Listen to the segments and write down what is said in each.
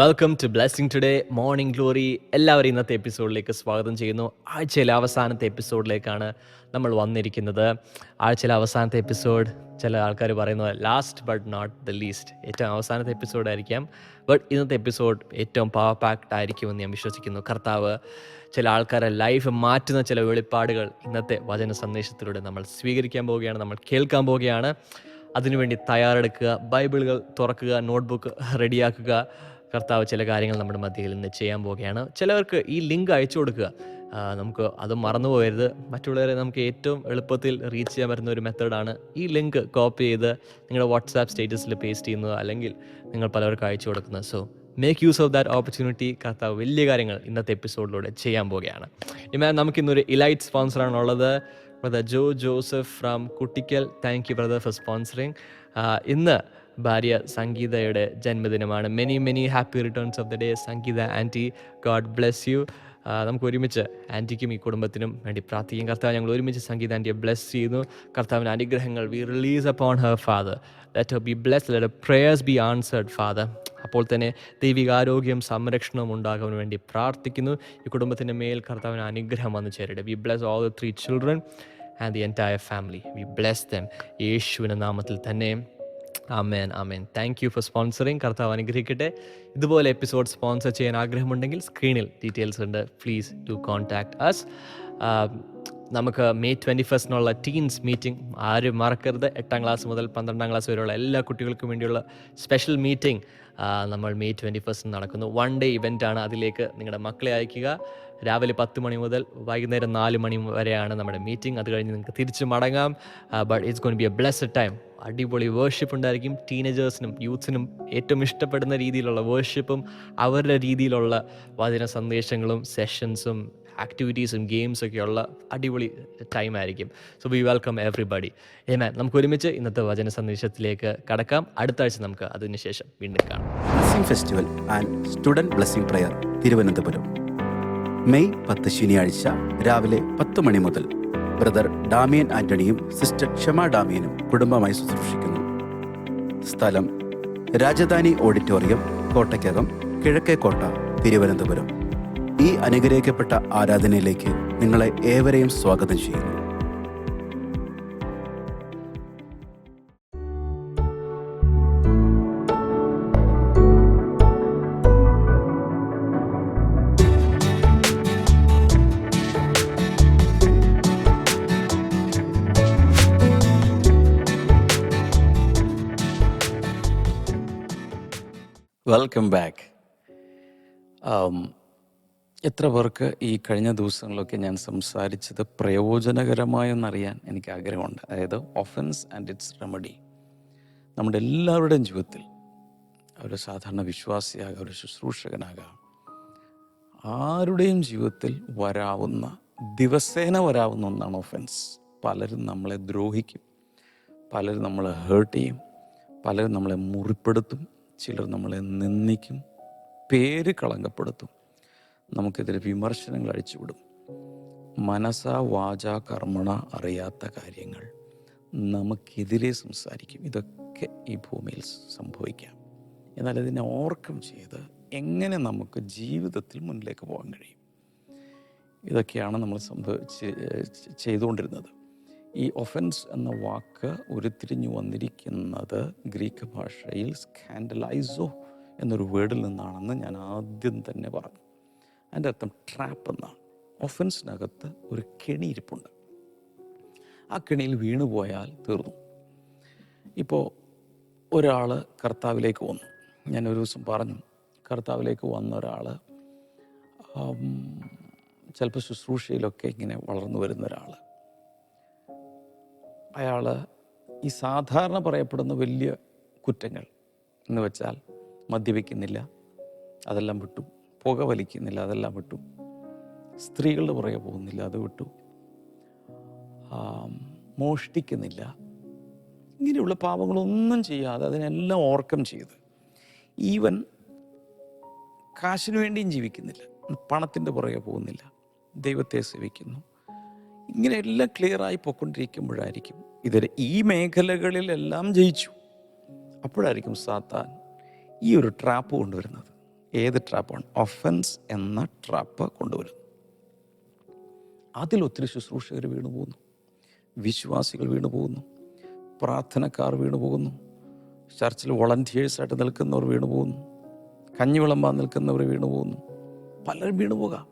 Welcome to blessing today morning glory. എല്ലാവരും ഇന്നത്തെ എപ്പിസോഡിലേക്ക് സ്വാഗതം ചെയ്യുന്നു. ആഴ്ചയിലെ അവസാനത്തെ എപ്പിസോഡിലേക്കാണ് നമ്മൾ വന്നിരിക്കുന്നത്. ആഴ്ചയിലെ അവസാനത്തെ എപ്പിസോഡ് ചില ആൾക്കാർ പറയുന്നത് last but not the least, ഏറ്റവും അവസാനത്തെ എപ്പിസോഡായിരിക്കാം. ബട്ട് ഇന്നത്തെ എപ്പിസോഡ് ഏറ്റവും പവർ പാക്ഡ് ആയിരിക്കുമെന്ന് ഞാൻ വിശ്വസിക്കുന്നു. കർത്താവ് ചില ആൾക്കാരെ ലൈഫ് മാറ്റുന്ന ചില വെളിപ്പാടുകൾ ഇന്നത്തെ വചന സന്ദേശത്തിലൂടെ നമ്മൾ സ്വീകരിക്കാൻ പോവുകയാണ്, നമ്മൾ കേൾക്കാൻ പോവുകയാണ്. അതിനുവേണ്ടി തയ്യാറെടുക്കുക, ബൈബിളുകൾ തുറക്കുക, നോട്ട്ബുക്ക് റെഡിയാക്കുക. കർത്താവ് ചില കാര്യങ്ങൾ നമ്മുടെ മധ്യയിൽ നിന്ന് ചെയ്യാൻ പോവുകയാണ്. ചിലവർക്ക് ഈ ലിങ്ക് അയച്ചു കൊടുക്കുക. നമുക്ക് അത് മറന്നു പോകരുത്. മറ്റുള്ളവരെ നമുക്ക് ഏറ്റവും എളുപ്പത്തിൽ റീച്ച് ചെയ്യാൻ പറ്റുന്ന ഒരു മെത്തേഡാണ് ഈ ലിങ്ക് കോപ്പി ചെയ്ത് നിങ്ങളുടെ വാട്സാപ്പ് സ്റ്റേറ്റസിൽ പേസ്റ്റ് ചെയ്യുന്നത്, അല്ലെങ്കിൽ നിങ്ങൾ പലർക്കും അയച്ചു കൊടുക്കുന്നത്. So make use of that opportunity. കർത്താവ് വലിയ കാര്യങ്ങൾ ഇന്നത്തെ എപ്പിസോഡിലൂടെ ചെയ്യാൻ പോവുകയാണ്. നമുക്കിന്നൊരു ഇലൈറ്റ് സ്പോൺസറാണുള്ളത്, brother Joe Joseph from Kuttikkal. Thank you brother for sponsoring. ഇന്ന് ഭാര്യ സംഗീതയുടെ ജന്മദിനമാണ്. Many happy returns of the day Sangeetha aunty. God bless you. നമുക്ക് ഒരുമിച്ച് ആൻറ്റിക്കും ഈ കുടുംബത്തിനും വേണ്ടി പ്രാർത്ഥിക്കും. കർത്താവ് ഞങ്ങൾ ഒരുമിച്ച് സംഗീത ആൻറ്റിയെ ബ്ലെസ് ചെയ്യുന്നു. കർത്താവിൻ്റെ അനുഗ്രഹങ്ങൾ we release upon her Father. Let her be blessed, let her prayers be answered Father. അപ്പോൾ തന്നെ ദൈവികാരോഗ്യം സംരക്ഷണവും ഉണ്ടാകാൻ വേണ്ടി പ്രാർത്ഥിക്കുന്നു. ഈ കുടുംബത്തിൻ്റെ മേൽ കർത്താവിന് അനുഗ്രഹം വന്നു ചേരട്ടെ. We bless all the 3 children and the entire family. We bless them യേശുവിൻ്റെ നാമത്തിൽ തന്നെ. ആമേൻ ആമേൻ. Thank you for sponsoring. കർത്താവ് അനുഗ്രഹിക്കട്ടെ. ഇതുപോലെ എപ്പിസോഡ് സ്പോൺസർ ചെയ്യാൻ ആഗ്രഹമുണ്ടെങ്കിൽ സ്ക്രീനിൽ ഡീറ്റെയിൽസ് ഉണ്ട്. Please do contact us. നമുക്ക് May 21 ടീൻസ് മീറ്റിംഗ് ആരും മറക്കരുത്. 8ാം ക്ലാസ് മുതൽ 12ാം ക്ലാസ് വരെയുള്ള എല്ലാ കുട്ടികൾക്കും വേണ്ടിയുള്ള സ്പെഷ്യൽ മീറ്റിംഗ് നമ്മൾ May 21 നടക്കുന്നു. 1 day ഇവൻ്റാണ്. അതിലേക്ക് നിങ്ങളുടെ മക്കളെ അയക്കുക. രാവിലെ 10 മണി മുതൽ വൈകുന്നേരം 4 മണി വരെയാണ് നമ്മുടെ മീറ്റിംഗ്. അത് കഴിഞ്ഞ് നിങ്ങൾക്ക് തിരിച്ച് മടങ്ങാം. But it's going be A blessed time. അടിപൊളി വേർഷിപ്പ് ഉണ്ടായിരിക്കും. ടീനേജേഴ്സിനും യൂത്ത്സിനും ഏറ്റവും ഇഷ്ടപ്പെടുന്ന രീതിയിലുള്ള വേർഷിപ്പും അവരുടെ രീതിയിലുള്ള വചന സന്ദേശങ്ങളും സെഷൻസും ആക്ടിവിറ്റീസും ഗെയിംസൊക്കെയുള്ള അടിപൊളി ടൈം ആയിരിക്കും. So we welcome everybody. ഏമാൻ. നമുക്ക് ഒരുമിച്ച് ഇന്നത്തെ വചന സന്ദേശത്തിലേക്ക് കടക്കാം. അടുത്ത ആഴ്ച നമുക്ക് അതിനുശേഷം വീണ്ടും കാണാം. Blessing festival and student blessing prayer Thiruvananthapuram. May 10 ശനിയാഴ്ച രാവിലെ 10 മണി മുതൽ ബ്രദർ ഡാമിയൻ ആന്റണിയും സിസ്റ്റർ ക്ഷമ ഡാമിയനും കുടുംബമായി ശുശ്രൂഷിക്കുന്നു. സ്ഥലം രാജധാനി ഓഡിറ്റോറിയം, കോട്ടയ്ക്കകം, കിഴക്കേക്കോട്ട, തിരുവനന്തപുരം. ഈ അനുഗ്രഹിക്കപ്പെട്ട ആരാധനയിലേക്ക് നിങ്ങളെ ഏവരെയും സ്വാഗതം ചെയ്യുന്നു. Welcome back. എത്ര പേർക്ക് ഈ കഴിഞ്ഞ ദിവസങ്ങളിലൊക്കെ ഞാൻ സംസാരിച്ചത് പ്രയോജനകരമായെന്നറിയാൻ എനിക്ക് ആഗ്രഹമുണ്ട്. അതായത് ഒഫൻസ് ആൻഡ് ഇറ്റ്സ് റെമഡി. നമ്മുടെ എല്ലാവരുടെയും ജീവിതത്തിൽ ഒരു സാധാരണ വിശ്വാസിയാകാം, ഒരു ശുശ്രൂഷകനാകാം, ആരുടെയും ജീവിതത്തിൽ വരാവുന്ന, ദിവസേന വരാവുന്ന ഒന്നാണ് ഒഫൻസ്. പലരും നമ്മളെ ദ്രോഹിക്കും, പലരും നമ്മളെ ഹേർട്ട് ചെയ്യും, പലരും നമ്മളെ മുറിപ്പെടുത്തും, ചിലർ നമ്മളെ നിന്ദിക്കും, പേര് കളങ്കപ്പെടുത്തും, നമുക്കെതിരെ വിമർശനങ്ങൾ അഴിച്ചുവിടും. മനസ വാച കർമ്മണ അറിയാത്ത കാര്യങ്ങൾ നമുക്കെതിരെ സംസാരിക്കും. ഇതൊക്കെ ഈ ഭൂമിയിൽ സംഭവിക്കാം. എന്നാൽ ഇതിനെ ഓവർകം ചെയ്ത് എങ്ങനെ നമുക്ക് ജീവിതത്തിൽ മുന്നിലേക്ക് പോകാൻ കഴിയും, ഇതൊക്കെയാണ് നമ്മൾ ചെയ്തുകൊണ്ടിരുന്നത്. ഈ ഒഫൻസ് എന്ന വാക്ക് ഉരുത്തിരിഞ്ഞു വന്നിരിക്കുന്നത് ഗ്രീക്ക് ഭാഷയിൽ സ്കാൻഡലൈസോ എന്നൊരു വേർഡിൽ നിന്നാണെന്ന് ഞാൻ ആദ്യം തന്നെ പറഞ്ഞു. അതിൻ്റെ അർത്ഥം ട്രാപ്പ് എന്നാണ്. ഒഫൻസിനകത്ത് ഒരു കെണിയിരിപ്പുണ്ട്. ആ കെണിയിൽ വീണുപോയാൽ തീർന്നു. ഇപ്പോൾ ഒരാൾ കർത്താവിലേക്ക് വന്നു. ഞാനൊരു ദിവസം പറഞ്ഞു, കർത്താവിലേക്ക് വന്ന ഒരാൾ ചിലപ്പോൾ ശുശ്രൂഷയിലൊക്കെ ഇങ്ങനെ വളർന്നു വരുന്ന ഒരാൾ, അയാൾ ഈ സാധാരണ പറയപ്പെടുന്ന വലിയ കുറ്റങ്ങൾ എന്ന് വെച്ചാൽ മദ്യപിക്കുന്നില്ല, അതെല്ലാം വിട്ടു. പുക വലിക്കുന്നില്ല, അതെല്ലാം വിട്ടു. സ്ത്രീകളുടെ പുറകെ പോകുന്നില്ല, അത് വിട്ടു. മോഷ്ടിക്കുന്നില്ല. ഇങ്ങനെയുള്ള പാപങ്ങളൊന്നും ചെയ്യാതെ അതിനെല്ലാം ഓവർകം ചെയ്ത്, ഈവൻ കാശിനു വേണ്ടിയും ജീവിക്കുന്നില്ല, പണത്തിൻ്റെ പുറകെ പോകുന്നില്ല, ദൈവത്തെ സേവിക്കുന്നു. ഇങ്ങനെ എല്ലാം ക്ലിയറായി പോയിക്കൊണ്ടിരിക്കുമ്പോഴായിരിക്കും ഈ മേഖലകളിലെല്ലാം ജയിച്ചു. അപ്പോഴായിരിക്കും സാത്താൻ ഈ ഒരു ട്രാപ്പ് കൊണ്ടുവരുന്നത്. ഏത് ട്രാപ്പാണ്? ഒഫൻസ് എന്ന ട്രാപ്പ് കൊണ്ടുവരുന്നു. അതിലൊത്തിരി ശുശ്രൂഷകർ വീണു പോകുന്നു, വിശ്വാസികൾ വീണു പോകുന്നു, പ്രാർത്ഥനക്കാർ വീണു പോകുന്നു, ചർച്ചിൽ വോളണ്ടിയേഴ്സായിട്ട് നിൽക്കുന്നവർ വീണു പോകുന്നു, കഞ്ഞി വിളമ്പാൻ നിൽക്കുന്നവർ വീണു പോകുന്നു. പലരും വീണു പോകാം.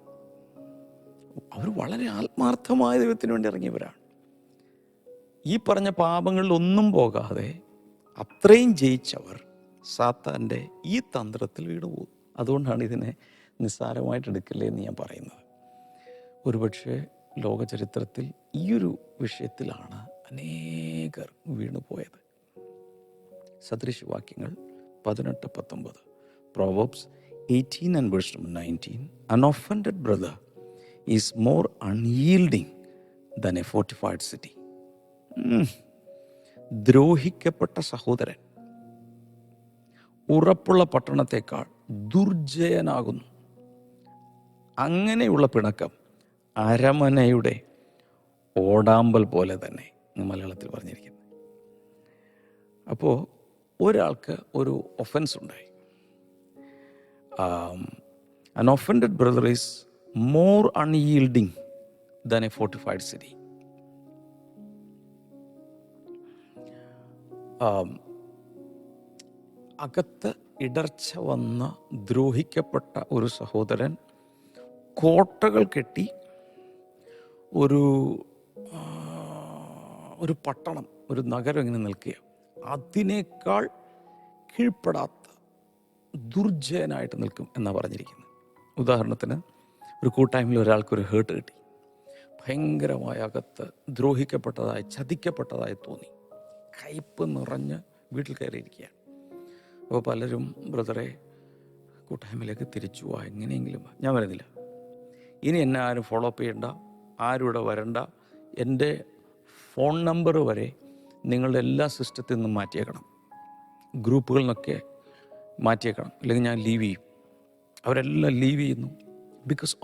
അവർ വളരെ ആത്മാർത്ഥമായ ദൈവത്തിന് വേണ്ടി ഇറങ്ങിയവരാണ്. ഈ പറഞ്ഞ പാപങ്ങളിലൊന്നും പോകാതെ അത്രയും ജയിച്ചവർ സാത്താൻ്റെ ഈ തന്ത്രത്തിൽ വീണുപോകും. അതുകൊണ്ടാണ് ഇതിനെ നിസ്സാരമായിട്ട് എടുക്കില്ലേ എന്ന് ഞാൻ പറയുന്നത്. ഒരുപക്ഷെ ലോക ചരിത്രത്തിൽ ഈ ഒരു വിഷയത്തിലാണ് അനേകർ വീണുപോയത്. സദൃശവാക്യങ്ങൾ 18-19, Proverbs 18 and verse 19, an offended brother is more unyielding than a fortified city. ദ്രോഹിക്കപ്പെട്ട സഹോദരൻ ഉറപ്പുള്ള പട്ടണത്തേക്കാൾ ദുർജയനാകുന്നു. അങ്ങനെയുള്ള പിണക്കം അരമനയുടെ ഓടാമ്പൽ പോലെ തന്നെ മലയാളത്തിൽ പറഞ്ഞിരിക്കുന്നത്. അപ്പോൾ ഒരാൾക്ക് ഒരു ഒഫൻസ് ഉണ്ടായി. An offended brother is more unyielding than a fortified city. അകത്ത് ഇടർച്ച വന്ന ദ്രോഹിക്കപ്പെട്ട ഒരു സഹോദരൻ കോട്ടകൾ കെട്ടി ഒരു പട്ടണം, ഒരു നഗരം ഇങ്ങനെ നിൽക്കുക. അതിനേക്കാൾ കീഴ്പ്പെടാത്ത ദുർജയനായിട്ട് നിൽക്കും എന്നാണ് പറഞ്ഞിരിക്കുന്നത്. ഉദാഹരണത്തിന്, ഒരു കൂട്ടായ്മയിൽ ഒരാൾക്കൊരു ഹേർട്ട് കിട്ടി, ഭയങ്കരമായ അകത്ത് ദ്രോഹിക്കപ്പെട്ടതായി, ചതിക്കപ്പെട്ടതായി തോന്നി, കയ്പ് നിറഞ്ഞ് വീട്ടിൽ കയറിയിരിക്കുകയാണ്. അപ്പോൾ പലരും, ബ്രദറെ കൂട്ടായ്മയിലേക്ക് തിരിച്ചു പോവാ, എങ്ങനെയെങ്കിലും ഞാൻ വരുന്നില്ല, ഇനി എന്നെ ആരും ഫോളോ അപ്പ് ചെയ്യണ്ട, ആരും ഇവിടെ വരണ്ട, എൻ്റെ ഫോൺ നമ്പർ വരെ നിങ്ങളുടെ എല്ലാ സിസ്റ്റത്തിൽ നിന്നും മാറ്റിയേക്കണം, ഗ്രൂപ്പുകളിൽ നിന്നൊക്കെ മാറ്റിയേക്കണം, അല്ലെങ്കിൽ ഞാൻ ലീവ് ചെയ്യും. അവരെല്ലാം ലീവ് ചെയ്യുന്നു. ബിക്കോസ്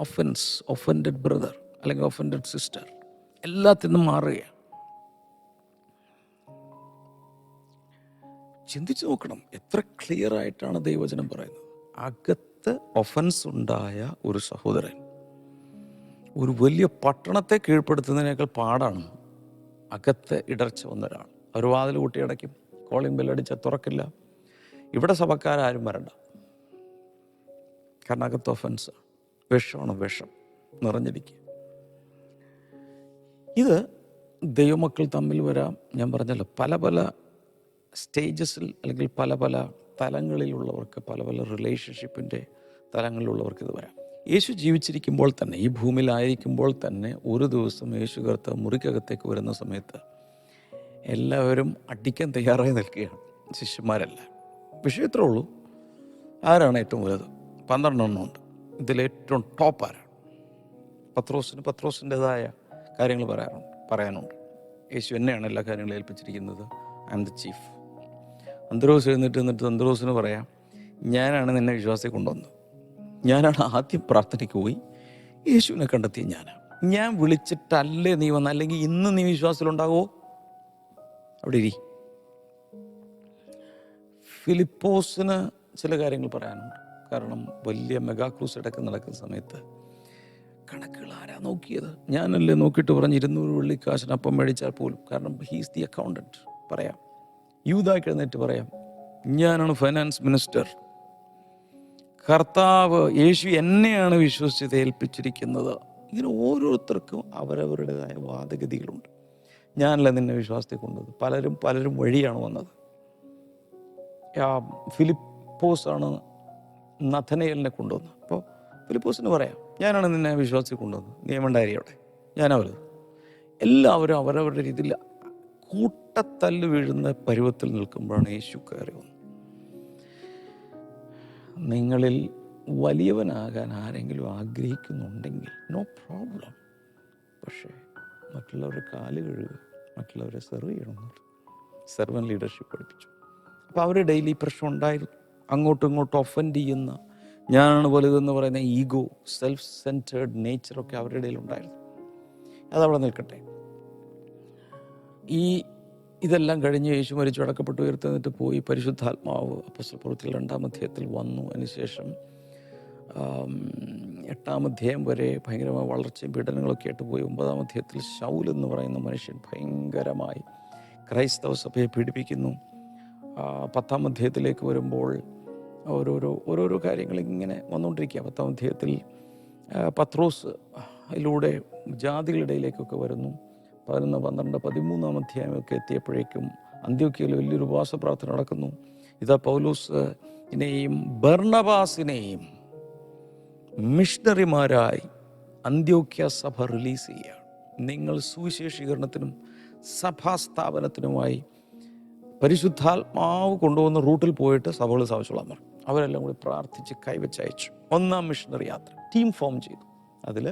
ഒഫൻഡഡ് ബ്രദർ അല്ലെങ്കിൽ ഒഫൻഡഡ് സിസ്റ്റർ എല്ലാത്തിൽ നിന്നും മാറുകയാണ്. ചിന്തിച്ചു നോക്കണം, എത്ര ക്ലിയർ ആയിട്ടാണ് ദൈവവചനം പറയുന്നത്. അകത്ത് ഒഫൻസ് ഉണ്ടായ ഒരു സഹോദരൻ ഒരു വലിയ പട്ടണത്തെ കീഴ്പ്പെടുത്തുന്നതിനേക്കാൾ പാടാണ് അകത്ത് ഇടർച്ച വന്ന ഒരാൾ. അവർ വാതിൽ കൂട്ടി അടയ്ക്കും, കോളിംഗ് ബെല്ലടിച്ചാൽ തുറക്കില്ല. ഇവിടെ സഭക്കാരും വരണ്ട, കാരണം അകത്ത് ഒഫൻസ്, വിഷമാണ്, വിഷം നിറഞ്ഞിരിക്കുക. ഇത് ദൈവമക്കൾ തമ്മിൽ വരാം. ഞാൻ പറഞ്ഞല്ലോ, പല പല സ്റ്റേജസിൽ അല്ലെങ്കിൽ പല പല തലങ്ങളിലുള്ളവർക്ക്, പല പല റിലേഷൻഷിപ്പിൻ്റെ തലങ്ങളിലുള്ളവർക്ക് ഇത് വരാം. യേശു ജീവിച്ചിരിക്കുമ്പോൾ തന്നെ, ഈ ഭൂമിയിലായിരിക്കുമ്പോൾ തന്നെ, ഒരു ദിവസം യേശു കർത്താവ് മുറിക്കകത്തേക്ക് വരുന്ന സമയത്ത് എല്ലാവരും അടിക്കാൻ തയ്യാറായി നിൽക്കുകയാണ്, ശിഷ്യന്മാരല്ല. വിഷയത്രേ ഉള്ളൂ, ആരാണ് ഏറ്റവും വലുത്? 12 എണ്ണമുണ്ട്. ഇതിലേറ്റവും ടോപ്പ് ആരാണ്? പത്രോസിൻ്റെതായ കാര്യങ്ങൾ പറയാനുണ്ട്. യേശു എന്നെയാണ് എല്ലാ കാര്യങ്ങളും ഏൽപ്പിച്ചിരിക്കുന്നത്, I am the chief. Anthros എന്നിട്ട് അന്ത്രോസിന് പറയാം, ഞാനാണ് നിന്നെ വിശ്വാസത്തിൽ കൊണ്ടുവന്നത്, ഞാനാണ് ആദ്യം പ്രാർത്ഥനയ്ക്ക് പോയി യേശുവിനെ കണ്ടെത്തിയ ഞാനാണ്. ഞാൻ വിളിച്ചിട്ടല്ലേ നീ വന്ന, അല്ലെങ്കിൽ ഇന്ന് നീ വിശ്വാസത്തിലുണ്ടാകുമോ? അവിടെ ഇരി. ഫിലിപ്പോസിന് ചില കാര്യങ്ങൾ പറയാനുണ്ട്. കാരണം വലിയ മെഗാ ക്രൂസൈഡൊക്കെ നടക്കുന്ന സമയത്ത് കണക്കുകൾ ആരാ നോക്കിയത്? ഞാനല്ലേ നോക്കിയിട്ട് പറഞ്ഞ് 200 വെള്ളിക്കാശിന് അപ്പം മേടിച്ചാൽ പോലും, കാരണം ഹീസ് ദി അക്കൗണ്ടൻറ്റ്. പറയാം, യൂദായ്ക്ക് എഴുന്നേറ്റ് പറയാം, ഞാനാണ് ഫൈനാൻസ് മിനിസ്റ്റർ, കർത്താവ് യേശു എന്നെയാണ് വിശ്വസിച്ചത് ഏൽപ്പിച്ചിരിക്കുന്നത്. ഇങ്ങനെ ഓരോരുത്തർക്കും അവരവരുടേതായ വാദഗതികളുണ്ട്. ഞാനല്ല നിന്നെ വിശ്വാസത്തിൽ കൊണ്ടത്, പലരും വഴിയാണ് വന്നത്. ഫിലിപ്പോസാണ് നഥനയേലിനെ കൊണ്ടുവന്നത്. അപ്പോൾ ഫിലിപ്പോസിന് പറയാം, ഞാനാണ് നിന്നെ വിശ്വാസത്തിൽ കൊണ്ടുവന്നത്, നിയമണ്ടായിരിക്കട്ടെ, ഞാനവരത്. എല്ലാവരും അവരവരുടെ രീതിയിൽ കൂട്ടത്തല്ല് വീഴുന്ന പരുവത്തിൽ നിൽക്കുമ്പോഴാണ് യേശു കയറി വന്നത്. നിങ്ങളിൽ വലിയവനാകാൻ ആരെങ്കിലും ആഗ്രഹിക്കുന്നുണ്ടെങ്കിൽ നോ പ്രോബ്ലം, പക്ഷേ മറ്റുള്ളവരുടെ കാല് കഴുകുക, മറ്റുള്ളവരെ സെർവ് ചെയ്യണമെന്നുള്ളത് സെർവൻ ലീഡർഷിപ്പ് പഠിപ്പിച്ചു. അപ്പോൾ അവർ ഡെയിലി പ്രശ്നം ഉണ്ടായിരുന്നു. അങ്ങോട്ടും ഇങ്ങോട്ടും ഒഫൻഡ് ചെയ്യുന്ന, ഞാനാണ് വലുതെന്ന് പറയുന്ന ഈഗോ, സെൽഫ് സെൻറ്റേർഡ് നേച്ചറൊക്കെ അവരുടെ ഇടയിൽ ഉണ്ടായിരുന്നു. അതവിടെ നിൽക്കട്ടെ. ഇതെല്ലാം കഴിഞ്ഞ് യേശു മരിച്ചു അടക്കപ്പെട്ടു ഉയർത്തെന്നിട്ട് പോയി. പരിശുദ്ധാത്മാവ് അപ്പോസ്തലപ്രവൃത്തികൾ 2-ാം അധ്യായത്തിൽ വന്നു. അതിനുശേഷം 8-ാം അധ്യായം വരെ ഭയങ്കരമായ വളർച്ചയും പീഡനങ്ങളൊക്കെ ആയിട്ട് പോയി. 9-ാം അധ്യായത്തിൽ ശൗൽ എന്ന് പറയുന്ന മനുഷ്യൻ ഭയങ്കരമായി ക്രൈസ്തവ സഭയെ പീഡിപ്പിക്കുന്നു. 10-ാം അധ്യായത്തിലേക്ക് വരുമ്പോൾ ഓരോരോ കാര്യങ്ങൾ ഇങ്ങനെ വന്നുകൊണ്ടിരിക്കുക. 10-ാം അധ്യായത്തിൽ പത്രോസ് അതിലൂടെ ജാതികളിടയിലേക്കൊക്കെ വരുന്നു. 11, 12, 13-ാം അധ്യായമൊക്കെ എത്തിയപ്പോഴേക്കും അന്ത്യോക്യയിൽ വലിയൊരു ഉപവാസ പ്രാർത്ഥന നടക്കുന്നു. ഇതാ പൗലോസിനെയും ബർണബാസിനെയും മിഷണറിമാരായി അന്ത്യോക്യ സഭ റിലീസ് ചെയ്യുകയാണ്. നിങ്ങൾ സുവിശേഷീകരണത്തിനും സഭാസ്ഥാപനത്തിനുമായി പരിശുദ്ധാത്മാവ് കൊണ്ടുവന്ന റൂട്ടിൽ പോയിട്ട് സഭകൾ സ്ഥാപിച്ചോളാൻ പറഞ്ഞു. അവരെല്ലാം കൂടി പ്രാർത്ഥിച്ച് കൈവച്ചയച്ചു. 1-ാം മിഷണറി യാത്ര ടീം ഫോം ചെയ്തു. അതിൽ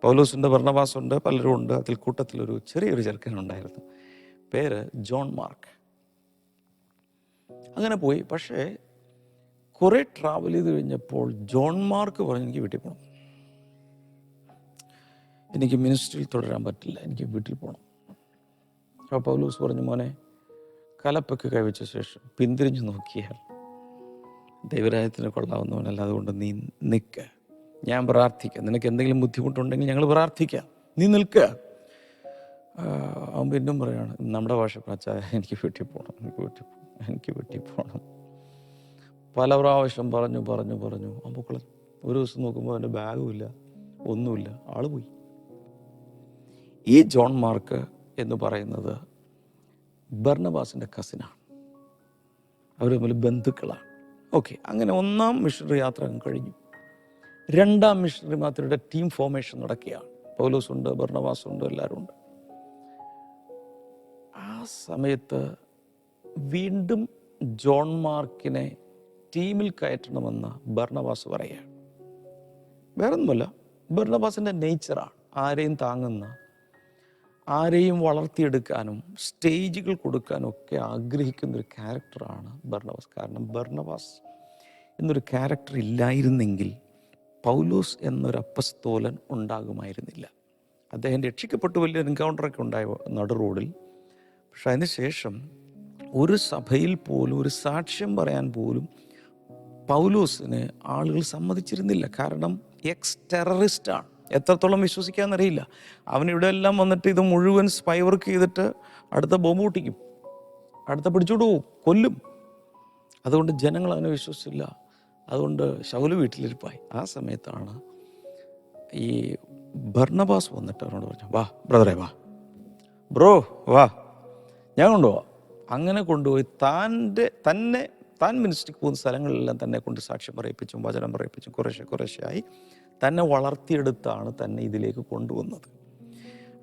പൗലോസുണ്ട്, ബർണബാസുണ്ട്, പലരും ഉണ്ട്. അതിൽ കൂട്ടത്തിലൊരു ചെറിയൊരു ചെറുക്കനുണ്ടായിരുന്നു, പേര് ജോൺ മാർക്ക്. അങ്ങനെ പോയി. പക്ഷേ കുറേ ട്രാവൽ ചെയ്ത് കഴിഞ്ഞപ്പോൾ ജോൺ മാർക്ക് പറഞ്ഞു, എനിക്ക് വീട്ടിൽ പോകണം, എനിക്ക് മിനിസ്ട്രിയിൽ തുടരാൻ പറ്റില്ല, എനിക്ക് വീട്ടിൽ പോകണം. അപ്പോൾ പൗലോസ് പറഞ്ഞു, മോനെ, കലപ്പൊക്കെ കൈവച്ച ശേഷം പിന്തിരിഞ്ഞു നോക്കിയാൽ ദൈവരാജ്യത്തിന് കൊള്ളാവുന്നവനല്ല, അതുകൊണ്ട് നീ നിൽക്കുക, ഞാൻ പ്രാർത്ഥിക്കാം, നിനക്ക് എന്തെങ്കിലും ബുദ്ധിമുട്ടുണ്ടെങ്കിൽ ഞങ്ങൾ പ്രാർത്ഥിക്കാം, നീ നിൽക്കുക. അവൻ പിന്നും പറയാണ്, നമ്മുടെ ഭാഷ പ്രാച്ചായ, എനിക്ക് വീട്ടിൽ പോകണം, എനിക്ക് വീട്ടിൽ പോകണം. പല പ്രാവശ്യം പറഞ്ഞു. അപ്പോൾ ഒരു ദിവസം നോക്കുമ്പോൾ അവൻ്റെ ബാഗും ഇല്ല, ഒന്നുമില്ല, ആള് പോയി. ഈ ജോൺ മാർക്ക് എന്ന് പറയുന്നത് ബർണബാസിൻ്റെ കസിനാണ്. അവർ തമ്മിൽ ബന്ധുക്കളാണ്. ഓക്കെ, അങ്ങനെ 1-ാം മിഷണറി യാത്ര കഴിഞ്ഞു. 2-ാം മിഷണറി യാത്രയുടെ ടീം ഫോർമേഷൻ നടക്കുകയാണ്. പൗലോസുണ്ട്, ബർണബാസുണ്ട്, എല്ലാവരും ഉണ്ട്. ആ സമയത്ത് വീണ്ടും ജോൺ മാർക്കിനെ ടീമിൽ കയറ്റണമെന്ന് ബർണബാസ് പറയുകയാണ്. വേറൊന്നുമല്ല, ബർണബാസിൻ്റെ നേച്ചറാണ് ആരെയും താങ്ങുന്ന, ആരെയും വളർത്തിയെടുക്കാനും സ്റ്റേജുകൾ കൊടുക്കാനും ഒക്കെ ആഗ്രഹിക്കുന്നൊരു ക്യാരക്ടറാണ് ബർണബാസ്. കാരണം ബർണബാസ് എന്നൊരു ക്യാരക്ടർ ഇല്ലായിരുന്നെങ്കിൽ പൗലോസ് എന്നൊരു അപ്പസ്തോലൻ ഉണ്ടാകുമായിരുന്നില്ല. അദ്ദേഹം രക്ഷിക്കപ്പെട്ടു, വലിയ എൻകൗണ്ടറൊക്കെ ഉണ്ടായ നടു റോഡിൽ. പക്ഷെ അതിന് ശേഷം ഒരു സഭയിൽ പോലും ഒരു സാക്ഷ്യം പറയാൻ പോലും പൗലോസിന് ആളുകൾ സമ്മതിച്ചിരുന്നില്ല. കാരണം എക്സ് ടെററിസ്റ്റാണ്. എത്രത്തോളം വിശ്വസിക്കാമെന്നറിയില്ല. അവനിവിടെ എല്ലാം വന്നിട്ട് ഇത് മുഴുവൻ സ്പൈ വർക്ക് ചെയ്തിട്ട് അടുത്ത ബോംബ് പൊട്ടിക്കും, അടുത്ത പിടിച്ചോണ്ട് പോവും, കൊല്ലും. അതുകൊണ്ട് ജനങ്ങൾ അവനെ വിശ്വസിച്ചില്ല. അതുകൊണ്ട് ശൗല് വീട്ടിലിരിപ്പായി. ആ സമയത്താണ് ഈ ബർണബാസ് വന്നിട്ട് അവനോട് പറഞ്ഞു, വാ ബ്രദറെ, വാ ബ്രോ, വാ, ഞാൻ കൊണ്ടുപോവാം. അങ്ങനെ കൊണ്ടുപോയി താൻ മിനിസ്ട്രിക്ക് പോകുന്ന സ്ഥലങ്ങളിലെല്ലാം തന്നെ കൊണ്ട് സാക്ഷ്യം പറയിപ്പിച്ചും വചനം പറയിപ്പിച്ചും കുറേശ്ശെയായി തന്നെ വളർത്തിയെടുത്താണ് തന്നെ ഇതിലേക്ക് കൊണ്ടുവന്നത്.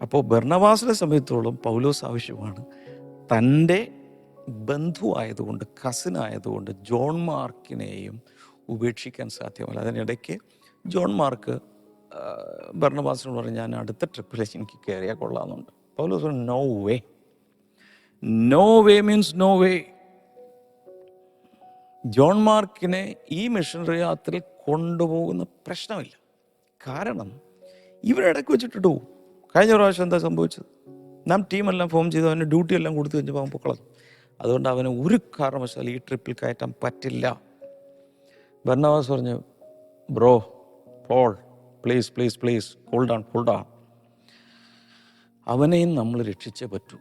അപ്പോൾ ബർണബാസിനെ സംബന്ധിച്ചിടത്തോളം പൗലോസ് ആവശ്യമാണ്. തൻ്റെ ബന്ധുവായതുകൊണ്ട്, കസിനായതുകൊണ്ട് ജോൺ മാർക്കിനെയും ഉപേക്ഷിക്കാൻ സാധ്യമല്ല. അതിനിടയ്ക്ക് ജോൺ മാർക്ക് ബർണബാസിനോട് പറഞ്ഞു, ഞാൻ അടുത്ത ട്രിപ്പിലേക്ക് എനിക്ക് കയറിയാൽ കൊള്ളാമെന്നുണ്ട്. പൗലോസ് പറഞ്ഞു, no way. No way means no way. John മാർക്കിനെ ഈ മിഷണറി യാത്രയിൽ കൊണ്ടുപോകുന്ന പ്രശ്നമില്ല. കാരണം ഇവരിടയ്ക്ക് വെച്ചിട്ടിട്ട് പോകും. കഴിഞ്ഞ പ്രാവശ്യം എന്താ സംഭവിച്ചത്? നാം ടീമെല്ലാം ഫോം ചെയ്ത് അവൻ്റെ ഡ്യൂട്ടി എല്ലാം കൊടുത്തു കഴിഞ്ഞപ്പോൾ അവൻ പൊക്കളഞ്ഞു. അതുകൊണ്ട് അവന് ഒരു കാരണവശാലും ഈ ട്രിപ്പിൽ കയറ്റാൻ പറ്റില്ല. ബർണബാസ് പറഞ്ഞു, bro Paul, please cool down. അവനെയും നമ്മൾ രക്ഷിച്ചേ പറ്റൂ.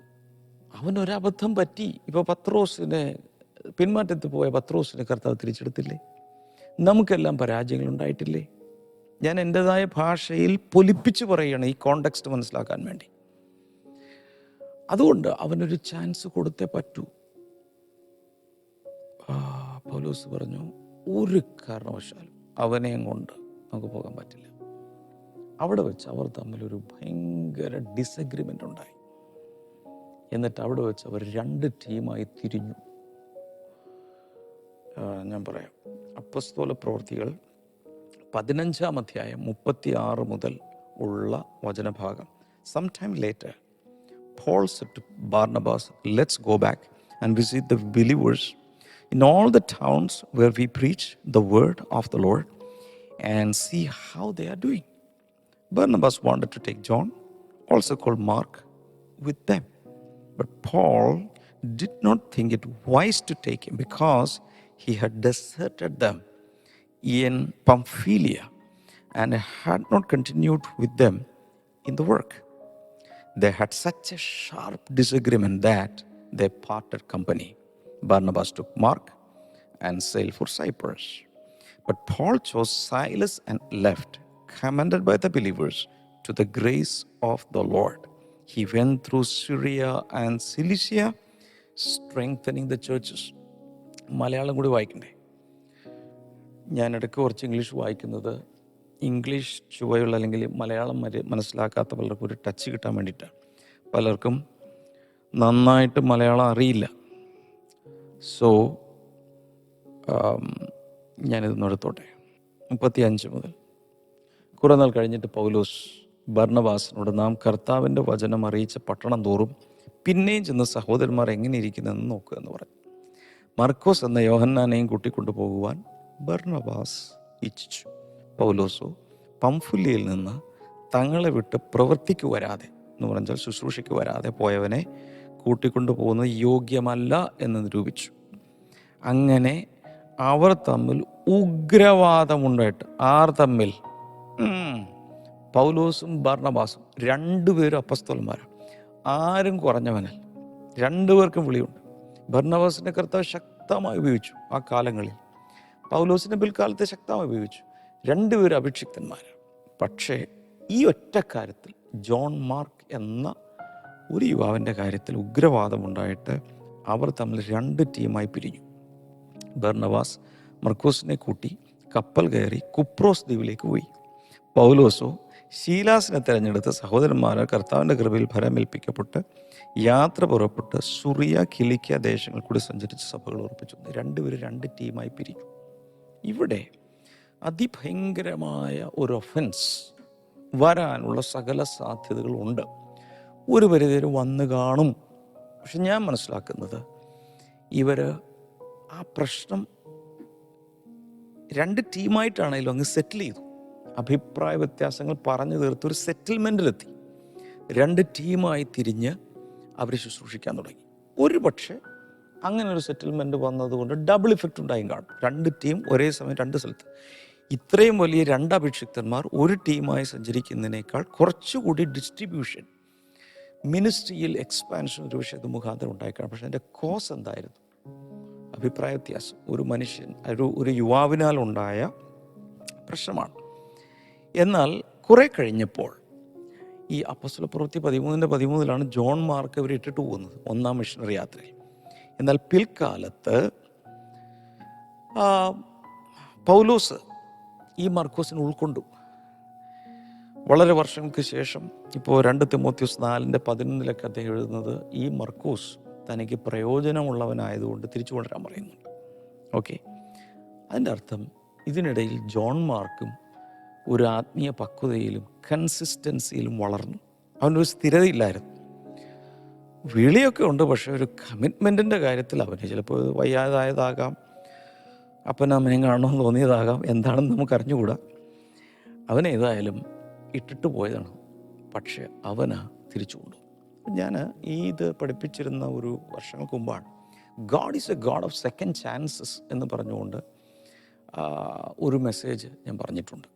അവനൊരബദ്ധം പറ്റി. ഇപ്പോൾ പത്രോസിനെ പിന്മാറ്റത്തിൽ പോയ പത്രോസിനെ കർത്താവ് തിരിച്ചെടുത്തില്ലേ? നമുക്കെല്ലാം പരാജയങ്ങൾ ഉണ്ടായിട്ടില്ലേ? ഞാൻ എൻ്റെതായ ഭാഷയിൽ പൊലിപ്പിച്ച് പറയുകയാണ് ഈ കോണ്ടെക്സ്റ്റ് മനസ്സിലാക്കാൻ വേണ്ടി. അതുകൊണ്ട് അവനൊരു ചാൻസ് കൊടുത്തേ പറ്റൂ. പൗലോസ് പറഞ്ഞു, ഒരു കാരണവശാലും അവനെയും കൊണ്ട് നമുക്ക് പോകാൻ പറ്റില്ല. അവിടെ വെച്ച് അവർ തമ്മിലൊരു ഭയങ്കര ഡിസഗ്രിമെൻ്റ് ഉണ്ടായി. എന്നിട്ട് അവിടെ വെച്ച് അവർ 2 ടീമായി തിരിഞ്ഞു. ഞാൻ പറയാം, അപ്പോസ്തല പ്രവൃത്തികൾ 15-ാം അധ്യായം 36 മുതൽ ഉള്ള വചനഭാഗം. Sometime later, Paul said to Barnabas, let's go back and visit the believers in all the towns where we preach the word of the Lord and see how they are doing. Barnabas wanted to take John, also called Mark, with them. But Paul did not think it wise to take him because he had deserted them in Pamphylia and had not continued with them in the work. They had such a sharp disagreement that they parted company. Barnabas took Mark and sailed for Cyprus. But Paul chose Silas and left, commended by the believers to the grace of the Lord. He went through Syria and Cilicia, strengthening the churches. Malayalam കൂടി വായിക്കണ്ടേ? ഞാനിടയ്ക്ക് കുറച്ച് English വായിക്കുന്നത് English ചുവയുള്ള അല്ലെങ്കിൽ മലയാളം മനസ്സിലാക്കാത്ത പലർക്കും ഒരു touch കിട്ടാൻ വേണ്ടിയിട്ടാണ്. പലർക്കും നന്നായിട്ട് മലയാളം അറിയില്ല. സോ ഞാനിതൊന്നും എടുത്തോട്ടെ. 35 മുതൽ. കുറേ നാൾ കഴിഞ്ഞിട്ട് പൗലോസ് ബർന്നബാസിനോട്, നാം കർത്താവിൻ്റെ വചനം അറിയിച്ച പട്ടണം തോറും പിന്നെയും ചെന്ന് സഹോദരന്മാർ എങ്ങനെ ഇരിക്കുന്നതെന്ന് നോക്കുക എന്ന് പറഞ്ഞു. മർക്കോസ് എന്ന യോഹന്നാനെയും കൂട്ടിക്കൊണ്ടു പോകുവാൻ ബർന്നബാസ് ഇച്ഛിച്ചു. പൗലോസോ പംഫുല്യയിൽ നിന്ന് തങ്ങളെ വിട്ട് പ്രവൃത്തിക്ക് വരാതെ എന്ന് പറഞ്ഞാൽ ശുശ്രൂഷയ്ക്ക് വരാതെ പോയവനെ കൂട്ടിക്കൊണ്ടു പോകുന്നത് യോഗ്യമല്ല എന്ന് നിരൂപിച്ചു. അങ്ങനെ അവർ തമ്മിൽ ഉഗ്രവാദമുണ്ടായിട്ട്, ആർ തമ്മിൽ? പൗലോസും ബർന്നബാസും രണ്ടുപേരും അപ്പസ്തോലന്മാരാണ്. ആരും കുറഞ്ഞവനല്ല. രണ്ടുപേർക്കും വിളിയുണ്ട്. ബർന്നബാസിൻ്റെ കർത്താവ് ശക്തമായി ഉപയോഗിച്ചു ആ കാലങ്ങളിൽ. പൗലോസിനെ പിൽക്കാലത്തെ ശക്തമായി ഉപയോഗിച്ചു. രണ്ടുപേരും അഭിഷിക്തന്മാരാണ്. പക്ഷേ ഈ ഒറ്റ കാര്യത്തിൽ, ജോൺ മാർക്ക് എന്ന ഒരു യുവാവിൻ്റെ കാര്യത്തിൽ ഉഗ്രവാദമുണ്ടായിട്ട് അവർ തമ്മിൽ 2 ടീമായി പിരിഞ്ഞു. ബർന്നബാസ് മർക്കോസിനെ കൂട്ടി കപ്പൽ കയറി കുപ്രോസ് ദ്വീപിലേക്ക് പോയി. പൗലോസോ ശീലാസിനെ തിരഞ്ഞെടുത്ത് സഹോദരന്മാരെ കർത്താവിൻ്റെ കൃപയിൽ ഫലമേൽപ്പിക്കപ്പെട്ട് യാത്ര പുറപ്പെട്ട് സുറിയ, കിലിക്യ ദേശങ്ങൾ കൂടി സഞ്ചരിച്ച് സഭകൾ ഉറപ്പിച്ചു. രണ്ടുപേരും 2 ടീമായി പിരിഞ്ഞു. ഇവിടെ അതിഭയങ്കരമായ ഒരു ഒഫൻസ് വരാനുള്ള സകല സാധ്യതകളുണ്ട്. ഒരു പരിധിവരെ വന്നു കാണും. പക്ഷെ ഞാൻ മനസ്സിലാക്കുന്നത് ഇവർ ആ പ്രശ്നം 2 ടീമായിട്ടാണെങ്കിലും അങ്ങ് സെറ്റിൽ ചെയ്തു. അഭിപ്രായ വ്യത്യാസങ്ങൾ പറഞ്ഞു തീർത്ത് ഒരു സെറ്റിൽമെൻറ്റിലെത്തി. 2 ടീമായി തിരിഞ്ഞ് അവർ ശുശ്രൂഷിക്കാൻ തുടങ്ങി. ഒരു പക്ഷേ അങ്ങനെ ഒരു സെറ്റിൽമെൻറ്റ് വന്നതുകൊണ്ട് ഡബിൾ ഇഫക്റ്റ് ഉണ്ടായും കാണും. 2 ടീം ഒരേ സമയം 2 സ്ഥലത്ത്. ഇത്രയും വലിയ 2 അഭിഷിക്തന്മാർ ഒരു ടീമായി സഞ്ചരിക്കുന്നതിനേക്കാൾ കുറച്ചുകൂടി ഡിസ്ട്രിബ്യൂഷൻ, മിനിസ്ട്രിയിൽ എക്സ്പാൻഷൻ ഒരു വിഷയത്ത് മുഖാന്തരം ഉണ്ടായിക്കാണും. പക്ഷേ അതിൻ്റെ കോസ് എന്തായിരുന്നു? അഭിപ്രായ വ്യത്യാസം. ഒരു മനുഷ്യൻ, ഒരു യുവാവിനാൽ ഉണ്ടായ പ്രശ്നമാണ്. എന്നാൽ കുറെ കഴിഞ്ഞപ്പോൾ ഈ അപ്പോസ്തലപ്രവൃത്തി 13:13 ജോൺ മാർക്ക് ഇവരെ ഇട്ടിട്ട് പോകുന്നത് 1-ാം മിഷണറി യാത്രയിൽ. എന്നാൽ പിൽക്കാലത്ത് പൗലോസ് ഈ മർക്കോസിനെ ഉൾക്കൊണ്ടു. വളരെ വർഷങ്ങൾക്ക് ശേഷം ഇപ്പോൾ 2 തിമോത്തിയോസ് 4:11 അദ്ദേഹം എഴുതുന്നത്, ഈ മർക്കോസ് തനിക്ക് പ്രയോജനമുള്ളവനായതുകൊണ്ട് തിരിച്ചു കൊണ്ടുവരാൻ പറയുന്നുണ്ട്. ഓക്കെ, അതിൻ്റെ അർത്ഥം ഇതിനിടയിൽ ജോൺ മാർക്കും ഒരു ആത്മീയ പക്വതയിലും കൺസിസ്റ്റൻസിയിലും വളർന്നു. അവനൊരു സ്ഥിരതയില്ലായിരുന്നു. വിളിയൊക്കെ ഉണ്ട്, പക്ഷേ ഒരു കമ്മിറ്റ്മെൻറ്റിൻ്റെ കാര്യത്തിൽ അവന് ചിലപ്പോൾ വയ്യാതായതാകാം, അപ്പനമ്മനെയും കാണണമെന്ന് തോന്നിയതാകാം, എന്താണെന്ന് നമുക്ക് അറിഞ്ഞുകൂടാ. അവനേതായാലും ഇട്ടിട്ട് പോയതാണ്. പക്ഷെ അവന് തിരിച്ചു കൊണ്ടു. ഞാൻ ഇത് പഠിപ്പിച്ചിരുന്ന ഒരു വർഷങ്ങൾക്ക് മുമ്പാണ്. God is A God of second chances എന്ന് പറഞ്ഞുകൊണ്ട് ഒരു മെസ്സേജ് ഞാൻ പറഞ്ഞിട്ടുണ്ട്.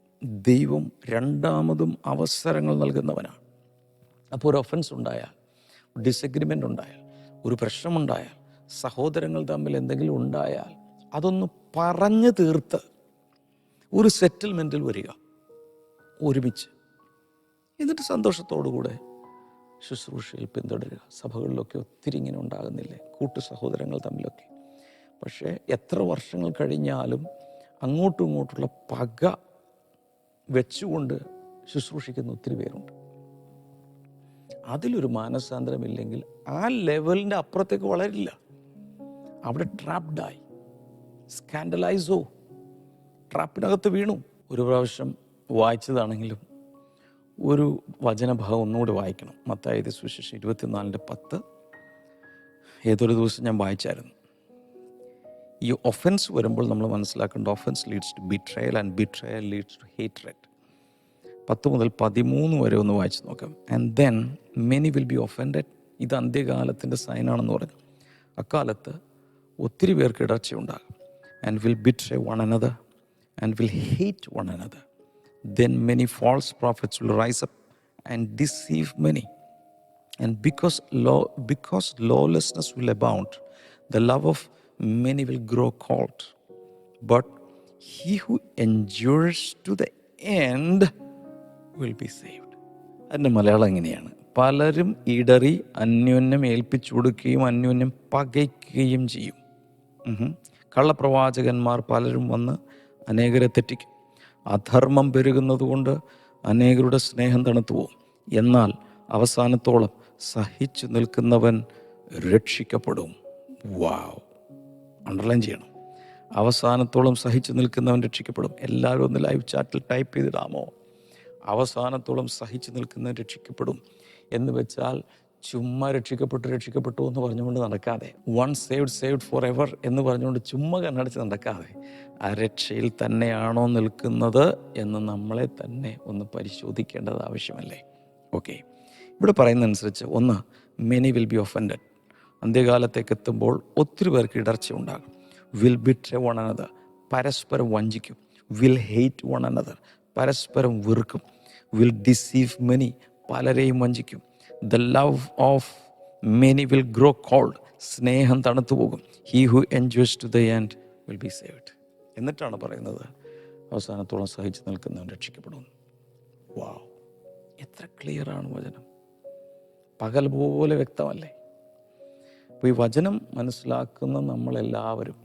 ദൈവം രണ്ടാമതും അവസരങ്ങൾ നൽകുന്നവനാണ്. അപ്പോൾ ഒരു ഒഫൻസ് ഉണ്ടായാൽ, ഡിസഗ്രിമെൻ്റ് ഉണ്ടായാൽ, ഒരു പ്രശ്നമുണ്ടായാൽ, സഹോദരങ്ങൾ തമ്മിൽ എന്തെങ്കിലും ഉണ്ടായാൽ അതൊന്ന് പറഞ്ഞു തീർത്ത് ഒരു സെറ്റിൽമെൻറ്റിൽ വരിക ഒരുമിച്ച്. എന്നിട്ട് സന്തോഷത്തോടുകൂടെ ശുശ്രൂഷയിൽ പിന്തുടരുക. സഭകളിലൊക്കെ ഒത്തിരി ഇങ്ങനെ ഉണ്ടാകുന്നില്ലേ, കൂട്ടു സഹോദരങ്ങൾ തമ്മിലൊക്കെ. പക്ഷേ എത്ര വർഷങ്ങൾ കഴിഞ്ഞാലും അങ്ങോട്ടും ഇങ്ങോട്ടുള്ള പക വെച്ചുകൊണ്ട് ശുശ്രൂഷിക്കുന്ന ഒത്തിരി പേരുണ്ട്. അതിലൊരു മാനസാന്തരമില്ലെങ്കിൽ ആ ലെവലിൻ്റെ അപ്പുറത്തേക്ക് വളരില്ല. അവിടെ ട്രാപ്ഡായി, സ്കാൻഡലൈസോ, ട്രാപ്പിനകത്ത് വീണു. ഒരു പ്രാവശ്യം വായിച്ചതാണെങ്കിലും ഒരു വചനഭാഗം ഒന്നുകൂടി വായിക്കണം. മത്തായി സുവിശേഷം 24:10 ഏതൊരു ദിവസം ഞാൻ വായിച്ചായിരുന്നു. ഈ ഒഫൻസ് വരുമ്പോൾ നമ്മൾ മനസ്സിലാക്കേണ്ട, offence leads to betrayal and betrayal leads to hatred. 10 മുതൽ 13 വരെ ഒന്ന് വായിച്ച് നോക്കാം. And then many will be offended. ഇത് അന്ത്യകാലത്തിൻ്റെ സൈനാണെന്ന് പറഞ്ഞു. അക്കാലത്ത് ഒത്തിരി പേർക്ക് ഇടർച്ചയുണ്ടാകും. And will betray one another and will hate one another. Then many false prophets will rise up and deceive many. And because lawlessness will abound, the love of many will grow cold. But he who endures to the end will be saved. അതിൻ്റെ മലയാളം എങ്ങനെയാണ്? പലരും ഇടറി അന്യോന്യം ഏൽപ്പിച്ചു കൊടുക്കുകയും അന്യോന്യം പകയ്ക്കുകയും ചെയ്യും. കള്ളപ്രവാചകന്മാർ പലരും വന്ന് അനേകരെ തെറ്റിക്കും. അധർമ്മം പെരുകുന്നതുകൊണ്ട് അനേകരുടെ സ്നേഹം തണുത്തു പോകും. എന്നാൽ അവസാനത്തോളം സഹിച്ചു നിൽക്കുന്നവൻ രക്ഷിക്കപ്പെടും. വാവ്, അണ്ടർലൈൻ ചെയ്യണം. അവസാനത്തോളം സഹിച്ചു നിൽക്കുന്നവൻ രക്ഷിക്കപ്പെടും. എല്ലാവരും ഒന്ന് ലൈവ് ചാറ്റിൽ ടൈപ്പ് ചെയ്തിടാമോ? അവസാനത്തോളം സഹിച്ചു നിൽക്കുന്നവൻ രക്ഷിക്കപ്പെടും എന്ന് വെച്ചാൽ ചുമ്മാ രക്ഷിക്കപ്പെട്ടു എന്ന് പറഞ്ഞുകൊണ്ട് നടക്കാതെ, വൺ സേവ്ഡ് ഫോർ എവർ എന്ന് പറഞ്ഞുകൊണ്ട് ചുമ്മാ കണ്ണടച്ച് നടക്കാതെ, ആ രക്ഷയിൽ തന്നെയാണോ നിൽക്കുന്നത് എന്ന് നമ്മളെ തന്നെ ഒന്ന് പരിശോധിക്കേണ്ടത് ആവശ്യമല്ലേ? ഓക്കെ, ഇവിടെ പറയുന്നതനുസരിച്ച് ഒന്ന്, മെനി വിൽ ബി ഒഫൻഡഡ്. അന്ത്യകാലത്തേക്ക് എത്തുമ്പോൾ ഒത്തിരി പേർക്ക് ഇടർച്ച ഉണ്ടാകും. വിൽ ബിട്രേ വൺ അനദർ, പരസ്പരം വഞ്ചിക്കും. വിൽ ഹെയ്റ്റ് വൺ അനദർ, പരസ്പരം വെറുക്കും. വിൽ ഡിസീവ് മെനി, പലരെയും വഞ്ചിക്കും. The love of many will grow cold, സ്നേഹം തണുത്തു പോകും. He who enjoys to the end will be saved. എന്നിട്ടാണ് പറയുന്നത് അവസാനത്തോളം സഹിച്ചു നിൽക്കുന്നവൻ രക്ഷിക്കപ്പെടും. വാവ്, എത്ര ക്ലിയറാണ് വചനം! പകൽ പോലെ വ്യക്തമല്ലേ? അപ്പോൾ ഈ വചനം മനസ്സിലാക്കുന്ന നമ്മളെല്ലാവരും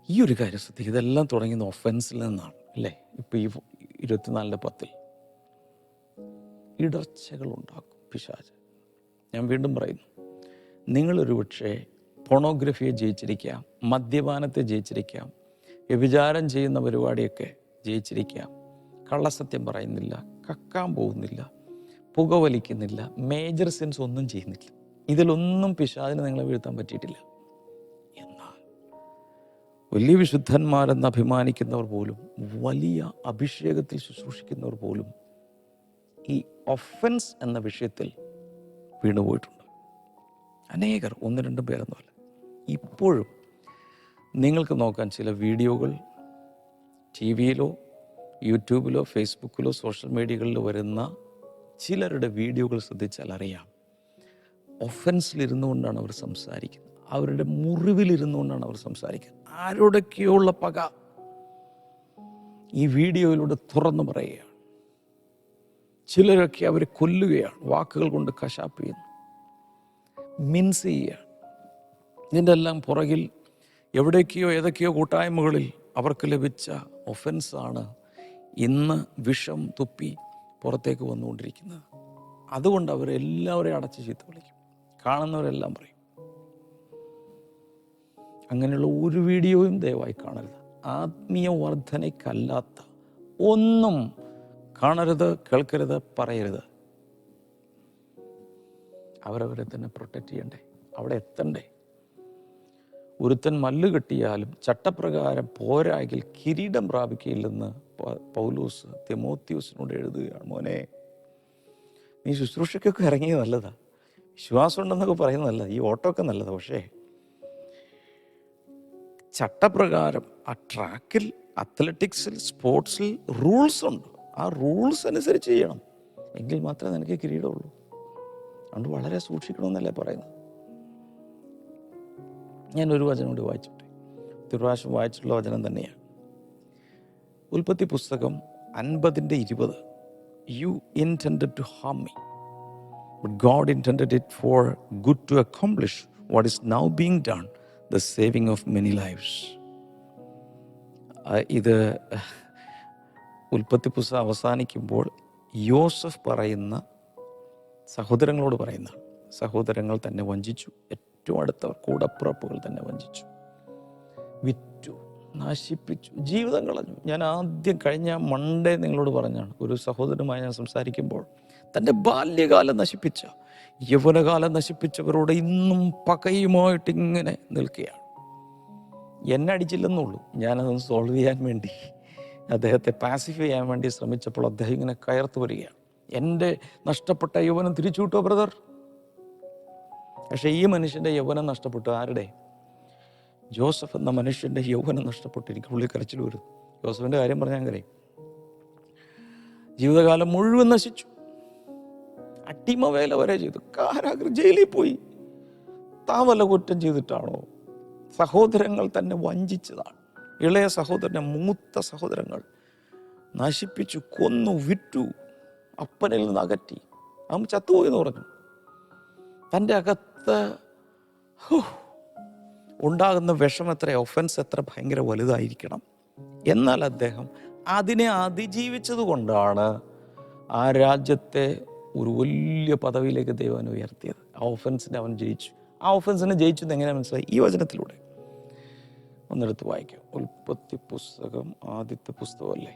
ഈ ഒരു കാര്യം ശ്രദ്ധിക്കുക. ഇതെല്ലാം തുടങ്ങുന്ന ഒഫൻസിൽ നിന്നാണ് അല്ലേ? ഇപ്പോൾ ഈ 24:10 ഇടർച്ചകൾ ഉണ്ടാക്കും പിശാച്. ഞാൻ വീണ്ടും പറയുന്നു, നിങ്ങളൊരു പക്ഷേ പോണോഗ്രഫിയെ ജയിച്ചിരിക്കാം, മദ്യപാനത്തെ ജയിച്ചിരിക്കാം, വ്യഭിചാരം ചെയ്യുന്ന പരിപാടിയൊക്കെ ജയിച്ചിരിക്കാം, കള്ളസത്യം പറയുന്നില്ല, കക്കാൻ പോകുന്നില്ല, പുകവലിക്കുന്നില്ല, മേജർ സിൻസ് ഒന്നും ചെയ്യുന്നില്ല. ഇതിലൊന്നും പിശാചിന് നിങ്ങളെ വീഴ്ത്താൻ പറ്റിയിട്ടില്ല. എന്നാൽ വലിയ വിശുദ്ധന്മാരെന്ന് അഭിമാനിക്കുന്നവർ പോലും, വലിയ അഭിഷേകത്തിൽ ശുശ്രൂഷിക്കുന്നവർ പോലും ഈ ഒഫൻസ് എന്ന വിഷയത്തിൽ വീണുപോയിട്ടുണ്ട്. അനേകർ, 1-2 പേരൊന്നുമല്ല. ഇപ്പോഴും നിങ്ങൾക്ക് നോക്കാൻ ചില വീഡിയോകൾ TV-യിലോ യൂട്യൂബിലോ ഫേസ്ബുക്കിലോ സോഷ്യൽ മീഡിയകളിലോ വരുന്ന ചിലരുടെ വീഡിയോകൾ ശ്രദ്ധിച്ചാൽ അറിയാം, ഒഫൻസിലിരുന്നു കൊണ്ടാണ് അവർ സംസാരിക്കുന്നത്. അവരുടെ മുറിവിലിരുന്നു കൊണ്ടാണ് അവർ സംസാരിക്കുന്നത്. ആരോടൊക്കെയുള്ള പക ഈ വീഡിയോയിലൂടെ തുറന്നു പറയുകയാണ്. ചിലരൊക്കെ അവരെ കൊല്ലുകയാണ്, വാക്കുകൾ കൊണ്ട് കശാപ്പ് ചെയ്യുന്നു, മിൻസ് ചെയ്യുകയാണ്. ഇതിൻ്റെ എല്ലാം പുറകിൽ എവിടേക്കെയോ ഏതൊക്കെയോ കൂട്ടായ്മകളിൽ അവർക്ക് ലഭിച്ച ഒഫൻസാണ് ഇന്ന് വിഷം തുപ്പി പുറത്തേക്ക് വന്നുകൊണ്ടിരിക്കുന്നത്. അതുകൊണ്ട് അവരെല്ലാവരെയും അടച്ച് ചീത്ത വിളിക്കും, കാണുന്നവരെല്ലാം പറയും. അങ്ങനെയുള്ള ഒരു വീഡിയോയും ദയവായി കാണരുത്. ആത്മീയ വർധനയ്ക്കല്ലാത്ത ഒന്നും കാണരുത്, കേൾക്കരുത്, പറയരുത്. അവരവരെ തന്നെ പ്രൊട്ടക്റ്റ് ചെയ്യണ്ടേ, അവിടെ എത്തണ്ടേ. ഒരുത്തൻ മല്ല് കെട്ടിയാലും ചട്ടപ്രകാരം പോരായെങ്കിൽ കിരീടം പ്രാപിക്കുകയില്ലെന്ന് പൗലോസ് തിമോത്തിയോസിനോട് എഴുതുകയാണ്. മോനെ, നീ ശുശ്രൂഷയ്ക്കൊക്കെ ഇറങ്ങിയത് നല്ലതാ, വിശ്വാസം ഉണ്ടെന്നൊക്കെ പറയുന്നത് നല്ലതാ, ഈ ഓട്ടമൊക്കെ നല്ലതാ. പക്ഷേ ചട്ടപ്രകാരം ആ ട്രാക്കിൽ, അത്ലറ്റിക്സിൽ, സ്പോർട്സിൽ റൂൾസ് ഉണ്ട്. ആ റൂൾസ് അനുസരിച്ച് ചെയ്യണം, എങ്കിൽ മാത്രമേ നിനക്ക് കിരീടമുള്ളൂ. അതുകൊണ്ട് വളരെ സൂക്ഷിക്കണമെന്നല്ലേ പറയുന്നത്. ഞാനൊരു വചനം കൂടി വായിച്ചോട്ടെ. ഒരു പ്രാവശ്യം വായിച്ചിട്ടുള്ള വചനം തന്നെയാണ്. ഉൽപ്പത്തി പുസ്തകം 50:20. You intended to harm me, but God intended it for good to accomplish what is now being done, the saving of many lives. ഇത് ഉൽപ്പത്തി പുസ്തകം അവസാനിക്കുമ്പോൾ യോസഫ് പറയുന്ന സഹോദരങ്ങളോട് പറയുന്ന, സഹോദരങ്ങൾ തന്നെ വഞ്ചിച്ചു, ഏറ്റവും അടുത്തവർ കൂടപ്പിറപ്പുകൾ തന്നെ വഞ്ചിച്ചു, വിറ്റു, നശിപ്പിച്ചു, ജീവിതം കളഞ്ഞു. ഞാൻ ആദ്യം കഴിഞ്ഞ മൺഡേ നിങ്ങളോട് പറഞ്ഞാണ്, ഒരു സഹോദരനുമായി ഞാൻ സംസാരിക്കുമ്പോൾ തൻ്റെ ബാല്യകാലം നശിപ്പിച്ച, യൗവനകാലം നശിപ്പിച്ചവരോട് ഇന്നും പകയുമായിട്ട് ഇങ്ങനെ നിൽക്കുകയാണ്. എന്നെ അടിച്ചില്ലെന്നുള്ളൂ, ഞാനതൊന്ന് സോൾവ് ചെയ്യാൻ വേണ്ടി, അദ്ദേഹത്തെ പാസിഫൈ ചെയ്യാൻ വേണ്ടി ശ്രമിച്ചപ്പോൾ അദ്ദേഹം ഇങ്ങനെ കയർത്തു വരികയാണ്. എൻ്റെ നഷ്ടപ്പെട്ട യൗവനം തിരിച്ചു കിട്ടോ ബ്രദർ? പക്ഷേ ഈ മനുഷ്യൻ്റെ യൗവനം നഷ്ടപ്പെട്ടു. ആരുടെ? ജോസഫ് എന്ന മനുഷ്യൻ്റെ യൗവനം നഷ്ടപ്പെട്ടിരിക്കും. ഉള്ളിൽ കരച്ചിൽ വരുന്നു. ജോസഫിൻ്റെ കാര്യം പറഞ്ഞാൽ കരയും. ജീവിതകാലം മുഴുവൻ നശിച്ചു. അടിമവേല വരെ ചെയ്തു. കാരാഗ്രഹ ജയിലിൽ പോയി. താൻ വല്ല കുറ്റം ചെയ്തിട്ടാണോ? സഹോദരങ്ങൾ തന്നെ വഞ്ചിച്ചതാണ്. ഇളയ സഹോദരനെ മൂത്ത സഹോദരങ്ങൾ നശിപ്പിച്ചു, കൊന്നു, വിറ്റു, അപ്പനിൽ നിന്ന് അകറ്റി. അവൻ ചത്തുപോയി എന്ന് പറഞ്ഞു. തൻ്റെ അകത്ത് ഉണ്ടാകുന്ന വിഷം എത്ര, ഒഫൻസ് എത്ര ഭയങ്കര വലുതായിരിക്കണം. എന്നാൽ അദ്ദേഹം അതിനെ അതിജീവിച്ചത് കൊണ്ടാണ് ആ രാജ്യത്തെ ഒരു വലിയ പദവിയിലേക്ക് ദൈവം ഉയർത്തിയത്. ആ ഒഫൻസിനെ അവൻ ജയിച്ചു. ആ ഒഫൻസിനെ ജയിച്ചത് എങ്ങനെ മനസ്സിലായി? ഈ വചനത്തിലൂടെ. ഒന്നെടുത്ത് വായിക്കാം. ഉൽപ്പത്തി പുസ്തകം ആദ്യത്തെ പുസ്തകമല്ലേ?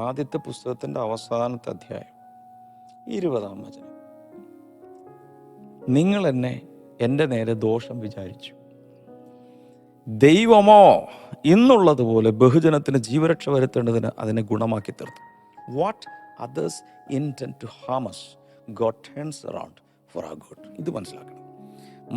ആദ്യത്തെ പുസ്തകത്തിൻ്റെ അവസാനത്തെ അധ്യായം 20-ാം വചനം. നിങ്ങൾ എന്നെ എൻ്റെ നേരെ ദോഷം വിചാരിച്ചു. ദൈവമോ ഇന്നുള്ളതുപോലെ ബഹുജനത്തിന് ജീവരക്ഷ വരുത്തേണ്ടതിന് അതിനെ ഗുണമാക്കി തീർത്തു. What others intend to harm us, God turns around for our good. ഇത് മനസ്സിലാക്കണം.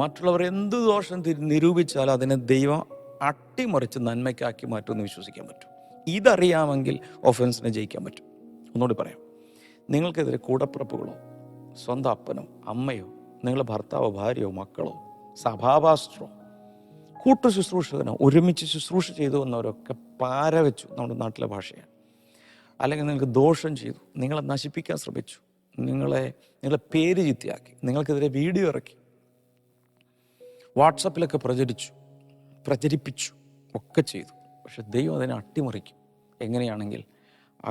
മറ്റുള്ളവർ എന്ത് ദോഷം നിരൂപിച്ചാലും അതിനെ ദൈവം അട്ടിമറിച്ച് നന്മയ്ക്കാക്കി മാറ്റുമെന്ന് വിശ്വസിക്കാൻ പറ്റും. ഇതറിയാമെങ്കിൽ ഒഫൻസിനെ ജയിക്കാൻ പറ്റും. ഒന്നുകൂടി പറയാം. നിങ്ങൾക്കെതിരെ കൂടപ്പിറപ്പുകളോ, സ്വന്തം അപ്പനോ അമ്മയോ, നിങ്ങളുടെ ഭർത്താവോ ഭാര്യയോ മക്കളോ സഭാപാസ്റ്ററോ കൂട്ടു ശുശ്രൂഷകനോ ഒരുമിച്ച് ശുശ്രൂഷ ചെയ്തു വന്നവരൊക്കെ പാരവെച്ചു, നമ്മുടെ നാട്ടിലെ ഭാഷയാണ്. അല്ലെങ്കിൽ നിങ്ങൾക്ക് ദോഷം ചെയ്തു, നിങ്ങളെ നശിപ്പിക്കാൻ ശ്രമിച്ചു, നിങ്ങളെ പേര് ചീത്തയാക്കി, നിങ്ങൾക്കെതിരെ വീഡിയോ ഇറക്കി, വാട്സപ്പിലൊക്കെ പ്രചരിപ്പിച്ചു ഒക്കെ ചെയ്തു. പക്ഷെ ദൈവം അതിനെ അട്ടിമറിക്കും. എങ്ങനെയാണെങ്കിൽ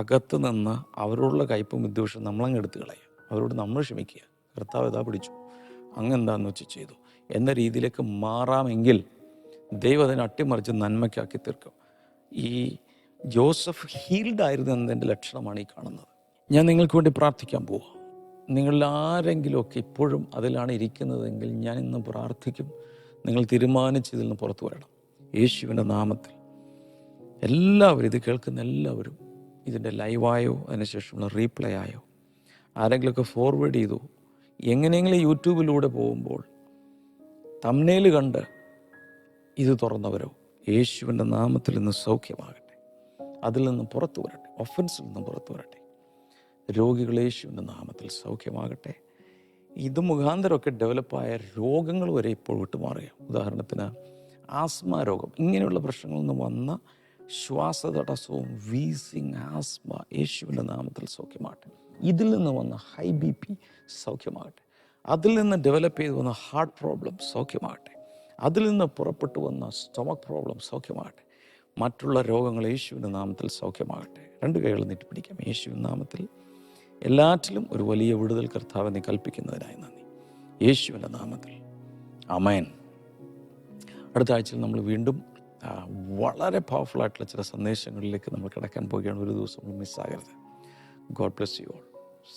അകത്ത് നിന്ന് അവരോടുള്ള കയ്പും വിദ്വേഷം നമ്മളങ്ങ് എടുത്ത് കളയുക. അവരോട് നമ്മൾ ക്ഷമിക്കുക. കർത്താവ് ഇതാ പിടിച്ചു, അങ്ങെന്താന്ന് വെച്ച് ചെയ്തു എന്ന രീതിയിലേക്ക് മാറാമെങ്കിൽ ദൈവം അതിനെ അട്ടിമറിച്ച് നന്മയ്ക്കാക്കി തീർക്കും. ഈ ജോസഫ് ഹീൽഡ് ആയിരുന്നു എന്നതിൻ്റെ ലക്ഷണമാണ് ഈ കാണുന്നത്. ഞാൻ നിങ്ങൾക്ക് വേണ്ടി പ്രാർത്ഥിക്കാൻ പോവാം. നിങ്ങളിൽ ആരെങ്കിലുമൊക്കെ ഇപ്പോഴും അതിലാണ് ഇരിക്കുന്നതെങ്കിൽ ഞാൻ ഇന്ന് പ്രാർത്ഥിക്കും. നിങ്ങൾ തീരുമാനിച്ചതിൽ നിന്ന് പുറത്തു വരണം യേശുവിൻ്റെ നാമത്തിൽ. എല്ലാവരും, ഇത് കേൾക്കുന്ന എല്ലാവരും, ഇതിൻ്റെ ലൈവായോ അതിനുശേഷമുള്ള റീപ്ലേ ആയോ ആരെങ്കിലുമൊക്കെ ഫോർവേഡ് ചെയ്തു, എങ്ങനെയെങ്കിലും യൂട്യൂബിലൂടെ പോകുമ്പോൾ തംബ്നെയിൽ കണ്ട് ഇത് തുറന്നവരോ, യേശുവിൻ്റെ നാമത്തിൽ നിന്ന് സൗഖ്യമാകട്ടെ. അതിൽ നിന്ന് പുറത്തു വരട്ടെ. ഒഫൻസിൽ നിന്ന് പുറത്തു വരട്ടെ. രോഗികൾ യേശുവിൻ്റെ നാമത്തിൽ സൗഖ്യമാകട്ടെ. ഇത് മുഖാന്തരമൊക്കെ ഡെവലപ്പായ രോഗങ്ങൾ വരെ ഇപ്പോൾ വിട്ടുമാറുക. ഉദാഹരണത്തിന് ആസ്മ രോഗം, ഇങ്ങനെയുള്ള പ്രശ്നങ്ങളിൽ നിന്ന് വന്ന ശ്വാസതടസ്സവും വീസിങ്, ആസ്മ യേശുവിൻ്റെ നാമത്തിൽ സൗഖ്യമാകട്ടെ. ഇതിൽ നിന്ന് വന്ന ഹൈ BP സൗഖ്യമാകട്ടെ. അതിൽ നിന്ന് ഡെവലപ്പ് ചെയ്ത് വന്ന ഹാർട്ട് പ്രോബ്ലം സൗഖ്യമാകട്ടെ. അതിൽ നിന്ന് പുറപ്പെട്ടു വന്ന സ്റ്റൊമക് പ്രോബ്ലം സൗഖ്യമാകട്ടെ. മറ്റുള്ള രോഗങ്ങൾ യേശുവിൻ്റെ നാമത്തിൽ സൗഖ്യമാകട്ടെ. 2 കൈകൾ നീട്ടിപ്പിടിക്കാം. യേശുവിൻ്റെ നാമത്തിൽ എല്ലാറ്റിലും ഒരു വലിയ വിടുതൽ കർത്താവ് നീ കൽപ്പിക്കുന്നതിനായി നന്ദി. യേശുവിൻ്റെ നാമത്തിൽ ആമേൻ. അടുത്ത ആഴ്ചയിൽ നമ്മൾ വീണ്ടും വളരെ പവർഫുള്ളായിട്ടുള്ള ചില സന്ദേശങ്ങളിലേക്ക് നമ്മൾ കിടക്കാൻ പോവുകയാണ്. ഒരു ദിവസം മിസ്സാകരുത്. God bless you all.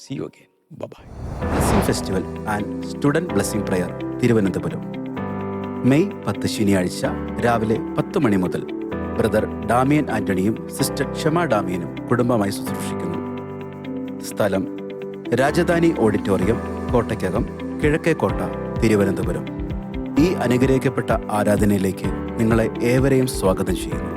See you again. Bye. Blessing festival and student blessing prayer Thiruvananthapuram. May 10 ശനിയാഴ്ച രാവിലെ 10 മണി മുതൽ ബ്രദർ ഡാമിയൻ ആന്റണിയും സിസ്റ്റർ ക്ഷമ ഡാമിയനും കുടുംബമായി ശുശ്രൂഷിക്കുന്നു. സ്ഥലം രാജധാനി ഓഡിറ്റോറിയം, കോട്ടയ്ക്കകം, കിഴക്കേക്കോട്ട, തിരുവനന്തപുരം. ഈ അനുഗ്രഹിക്കപ്പെട്ട ആരാധനയിലേക്ക് നിങ്ങളെ ഏവരെയും സ്വാഗതം ചെയ്യുന്നു.